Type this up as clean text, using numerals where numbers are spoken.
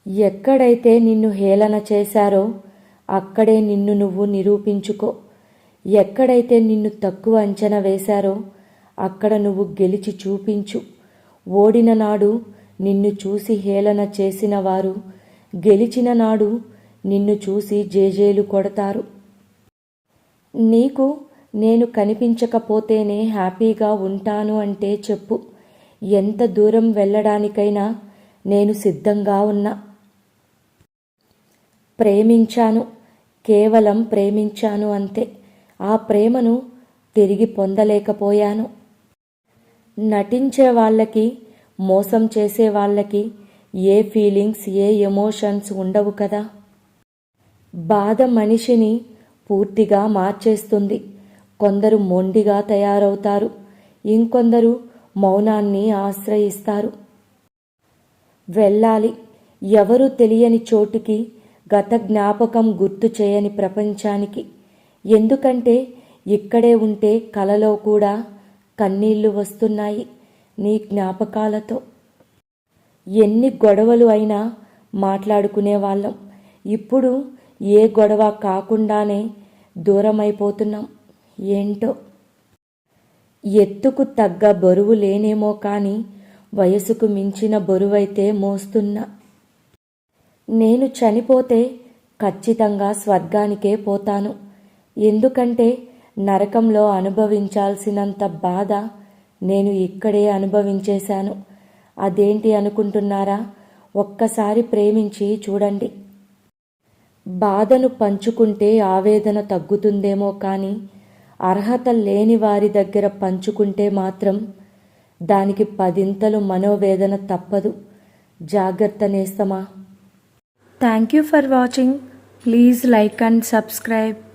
ఎక్కడైతే నిన్ను హేళన చేశారో అక్కడే నిన్ను నువ్వు నిరూపించుకో. ఎక్కడైతే నిన్ను తక్కువ అంచనా వేశారో అక్కడ నువ్వు గెలిచి చూపించు. ఓడిన నాడు నిన్ను చూసి హేళన చేసిన వారు గెలిచిన నాడు నిన్ను చూసి జేజేలు కొడతారు. నీకు నేను కనిపించకపోతేనే హ్యాపీగా ఉంటాను అంటే చెప్పు. ఎంత దూరం వెళ్ళడానికైనా నేను సిద్ధంగా ఉన్నా. ప్రేమించాను, కేవలం ప్రేమించాను అంతే. ఆ ప్రేమను తిరిగి పొందలేకపోయాను. నటించే వాళ్ళకి, మోసం చేసే వాళ్ళకి ఏ ఫీలింగ్స్, ఏ ఎమోషన్స్ ఉండవు కదా. బాధ మనిషిని పూర్తిగా మార్చేస్తుంది. కొందరు మొండిగా తయారవుతారు, ఇంకొందరు మౌనాన్ని ఆశ్రయిస్తారు. వెళ్ళాలి ఎవరు తెలియని చోటుకి, గత జ్ఞాపకం గుర్తు చేయని ప్రపంచానికి. ఎందుకంటే ఇక్కడే ఉంటే కలలో కూడా కన్నీళ్లు వస్తున్నాయి నీ జ్ఞాపకాలతో. ఎన్ని గొడవలు అయినా మాట్లాడుకునేవాళ్ళం. ఇప్పుడు ఏ గొడవ కాకుండానే దూరమైపోతున్నాం. ఏంటో. ఎత్తుకు తగ్గ బరువు లేనేమో కానీ వయసుకు మించిన బరువైతే మోస్తున్నా. నేను చనిపోతే ఖచ్చితంగా స్వర్గానికే పోతాను. ఎందుకంటే నరకంలో అనుభవించాల్సినంత బాధ నేను ఇక్కడే అనుభవించేశాను. అదేంటి అనుకుంటున్నారా? ఒక్కసారి ప్రేమించి చూడండి. బాధను పంచుకుంటే ఆవేదన తగ్గుతుందేమో కానీ అర్హత లేని వారి దగ్గర పంచుకుంటే మాత్రం దానికి 10 మనోవేదన తప్పదు. జాగ్రత్త నేస్తమా. Thank you for watching. Please like and subscribe.